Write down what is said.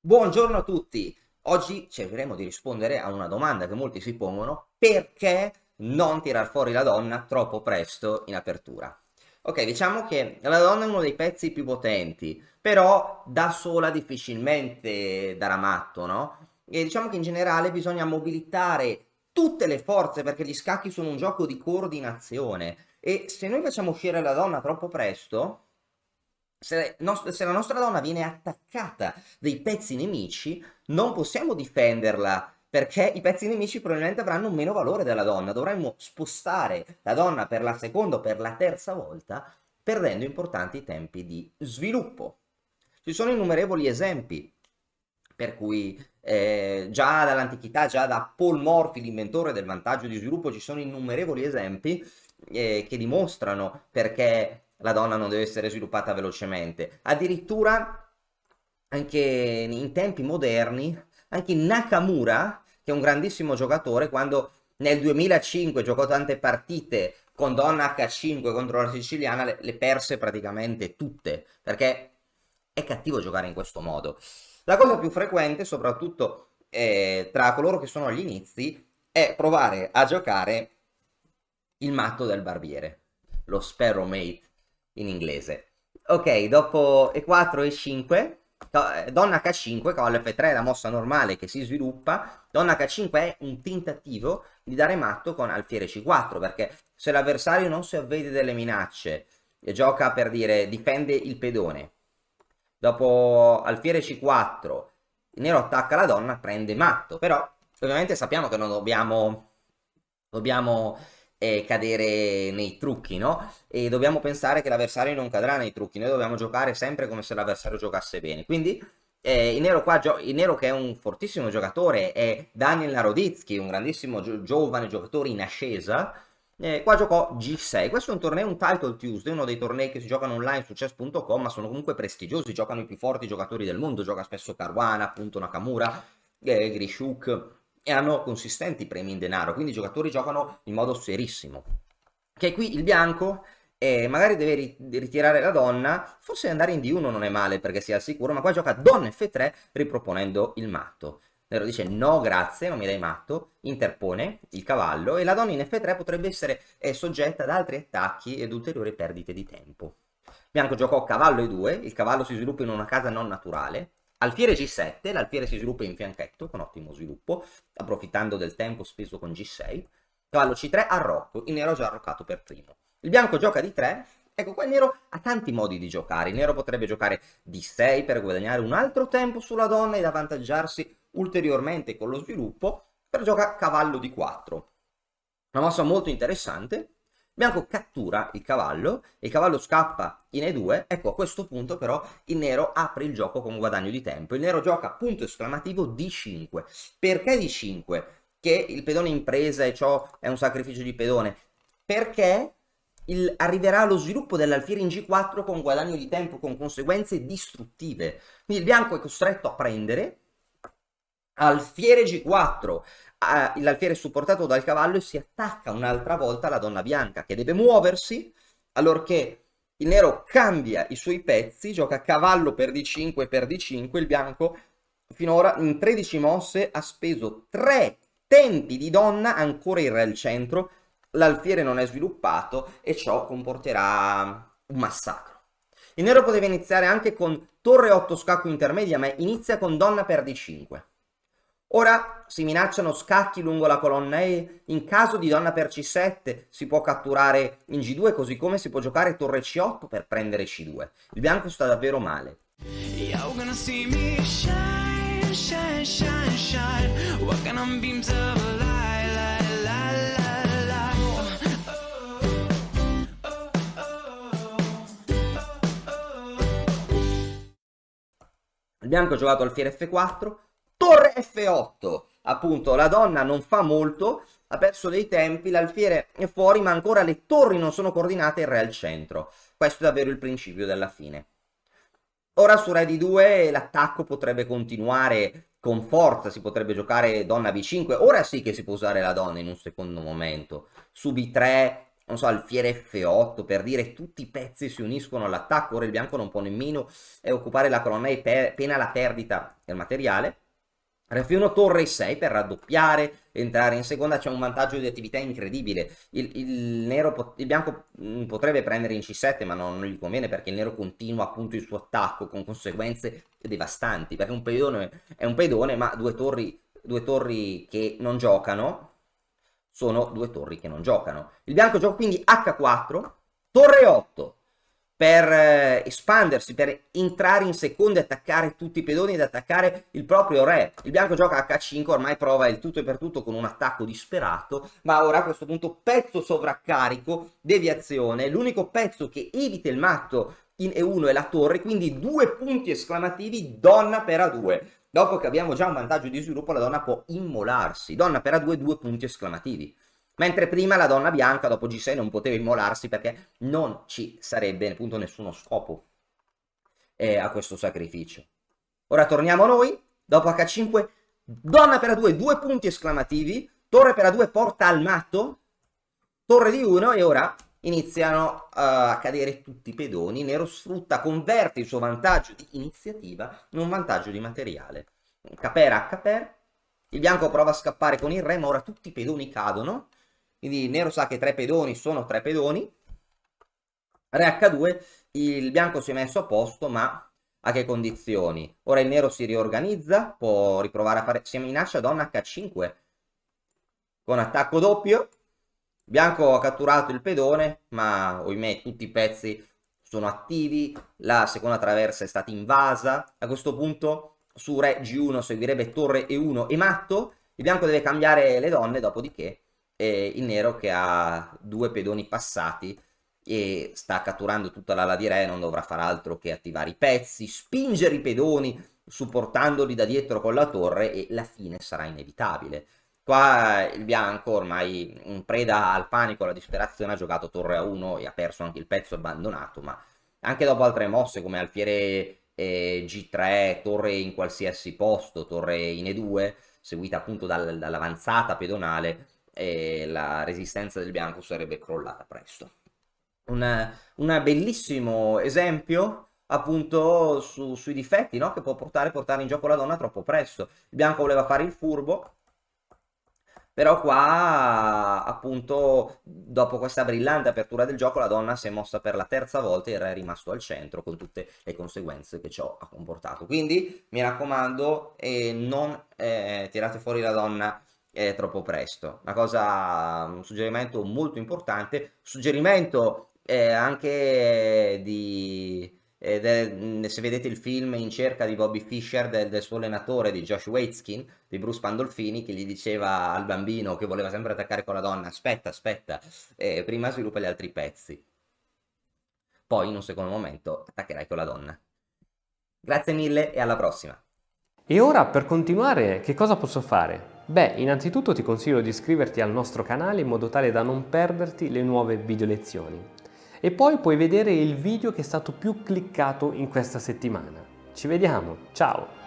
Buongiorno a tutti! Oggi cercheremo di rispondere a una domanda che molti si pongono: perché non tirar fuori la donna troppo presto in apertura? Ok, diciamo che la donna è uno dei pezzi più potenti, però da sola difficilmente darà matto, no? E diciamo che in generale bisogna mobilitare tutte le forze perché gli scacchi sono un gioco di coordinazione e se noi facciamo uscire la donna troppo presto, se la nostra donna viene attaccata dai pezzi nemici, non possiamo difenderla perché i pezzi nemici probabilmente avranno meno valore della donna. Dovremmo spostare la donna per la seconda o per la terza volta, perdendo importanti tempi di sviluppo. Ci sono innumerevoli esempi per cui già dall'antichità, già da Paul Morphy, l'inventore del vantaggio di sviluppo, ci sono innumerevoli esempi che dimostrano perché la donna non deve essere sviluppata velocemente. Addirittura anche in tempi moderni, anche Nakamura, che è un grandissimo giocatore, quando nel 2005 giocò tante partite con donna H5 contro la siciliana, le perse praticamente tutte, perché è cattivo giocare in questo modo. La cosa più frequente, soprattutto tra coloro che sono agli inizi, è provare a giocare il matto del barbiere, lo Sparrow Mate in inglese. Ok, dopo E4 e 5, donna H5, cavallo F3 è la mossa normale che si sviluppa, donna H5 è un tentativo di dare matto con alfiere C4, perché se l'avversario non si avvede delle minacce e gioca per dire difende il pedone, dopo alfiere C4 il nero attacca la donna, prende matto, però ovviamente sappiamo che non dobbiamo cadere nei trucchi, no? E dobbiamo pensare che l'avversario non cadrà nei trucchi, noi dobbiamo giocare sempre come se l'avversario giocasse bene. Quindi il nero qua, il nero che è un fortissimo giocatore, è Daniel Naroditsky, un grandissimo giovane giocatore in ascesa. Qua giocò G6. Questo è un torneo, un Title Tuesday, uno dei tornei che si giocano online su chess.com, ma sono comunque prestigiosi, giocano i più forti giocatori del mondo, gioca spesso Caruana, appunto Nakamura, Grishuk, e hanno consistenti premi in denaro, quindi i giocatori giocano in modo serissimo. Che qui il bianco magari deve ritirare la donna, forse andare in D1 non è male perché sia al sicuro, ma qua gioca donna F3 riproponendo il matto. Nero dice no grazie, non mi dai matto, interpone il cavallo e la donna in F3 potrebbe essere soggetta ad altri attacchi ed ulteriori perdite di tempo. Bianco giocò cavallo E2, il cavallo si sviluppa in una casa non naturale, alfiere G7, l'alfiere si sviluppa in fianchetto con ottimo sviluppo, approfittando del tempo speso con G6, cavallo C3 arrocco, il nero ha già arroccato per primo. Il bianco gioca D3, ecco qua il nero ha tanti modi di giocare, il nero potrebbe giocare D6 per guadagnare un altro tempo sulla donna ed avvantaggiarsi ulteriormente con lo sviluppo, però gioca cavallo D4, una mossa molto interessante. Bianco cattura il cavallo scappa in E2, ecco a questo punto però il nero apre il gioco con guadagno di tempo, il nero gioca punto esclamativo D5, perché D5? Che il pedone in presa e ciò è un sacrificio di pedone, perché arriverà allo sviluppo dell'alfiere in G4 con guadagno di tempo, con conseguenze distruttive, quindi il bianco è costretto a prendere alfiere G4, l'alfiere è supportato dal cavallo e si attacca un'altra volta alla donna bianca che deve muoversi, allorché il nero cambia i suoi pezzi, gioca cavallo per D5 per D5, il bianco finora in 13 mosse ha speso 3 tempi di donna ancora in re al centro, l'alfiere non è sviluppato e ciò comporterà un massacro. Il nero poteva iniziare anche con torre 8 scacco intermedia, ma inizia con donna per D5. Ora si minacciano scacchi lungo la colonna E, in caso di donna per C7 si può catturare in G2, così come si può giocare torre C8 per prendere C2. Il bianco sta davvero male. Il bianco ha giocato alfiere F4, torre F8, appunto la donna non fa molto, ha perso dei tempi, l'alfiere è fuori ma ancora le torri non sono coordinate e il re al centro. Questo è davvero il principio della fine. Ora su re D2 l'attacco potrebbe continuare con forza, si potrebbe giocare donna B5, ora sì che si può usare la donna in un secondo momento. Su B3 non so, alfiere F8, per dire tutti i pezzi si uniscono all'attacco, ora il bianco non può nemmeno occupare la colonna E pena la perdita del materiale. Re F1 torre 6 per raddoppiare, entrare in seconda, c'è un vantaggio di attività incredibile. Il bianco potrebbe prendere in C7, ma non gli conviene perché il nero continua appunto il suo attacco con conseguenze devastanti, perché un pedone è un pedone, ma due torri che non giocano sono due torri che non giocano. Il bianco gioca quindi H4, torre 8 per espandersi, per entrare in seconda e attaccare tutti i pedoni ed attaccare il proprio re. Il bianco gioca H5, ormai prova il tutto e per tutto con un attacco disperato, ma ora a questo punto pezzo sovraccarico, deviazione, l'unico pezzo che evita il matto in E1 è la torre, quindi 2 punti esclamativi, donna per A2. Dopo che abbiamo già un vantaggio di sviluppo, la donna può immolarsi. Donna per A2, 2 punti esclamativi. Mentre prima la donna bianca dopo G6 non poteva immolarsi perché non ci sarebbe appunto nessuno scopo a questo sacrificio. Ora torniamo a noi. Dopo H5, donna per A2, 2 punti esclamativi. Torre per A2 porta al matto. Torre di 1 e ora iniziano a cadere tutti i pedoni. Nero sfrutta, converte il suo vantaggio di iniziativa in un vantaggio di materiale. Caper a caper. Il bianco prova a scappare con il re, ma ora tutti i pedoni cadono. Quindi il nero sa che 3 pedoni sono 3 pedoni. Re H2, il bianco si è messo a posto, ma a che condizioni? Ora il nero si riorganizza, può riprovare a fare... Si minaccia donna H5 con attacco doppio. Il bianco ha catturato il pedone, ma ohimè tutti i pezzi sono attivi. La seconda traversa è stata invasa. A questo punto su re G1 seguirebbe torre E1 e matto. Il bianco deve cambiare le donne, dopodiché il nero che ha 2 pedoni passati e sta catturando tutta l'ala di re non dovrà far altro che attivare i pezzi, spingere i pedoni supportandoli da dietro con la torre e la fine sarà inevitabile. Qua il bianco ormai in preda al panico, alla disperazione ha giocato torre a 1 e ha perso anche il pezzo abbandonato, ma anche dopo altre mosse come alfiere G3, torre in qualsiasi posto, torre in E2 seguita appunto dall'avanzata pedonale, la resistenza del bianco sarebbe crollata presto. Un bellissimo esempio appunto sui difetti, no? Che può portare in gioco la donna troppo presto. Il bianco voleva fare il furbo, però qua appunto dopo questa brillante apertura del gioco la donna si è mossa per la terza volta e il re è rimasto al centro con tutte le conseguenze che ciò ha comportato. Quindi mi raccomando, non tirate fuori la donna troppo presto. Un suggerimento molto importante, suggerimento anche se vedete il film In cerca di Bobby Fischer del suo allenatore, di Josh Waitzkin, di Bruce Pandolfini, che gli diceva al bambino che voleva sempre attaccare con la donna: aspetta, prima sviluppa gli altri pezzi, poi in un secondo momento attaccherai con la donna. Grazie mille e alla prossima. E ora per continuare che cosa posso fare? Beh, innanzitutto ti consiglio di iscriverti al nostro canale in modo tale da non perderti le nuove video lezioni. E poi puoi vedere il video che è stato più cliccato in questa settimana. Ci vediamo, ciao!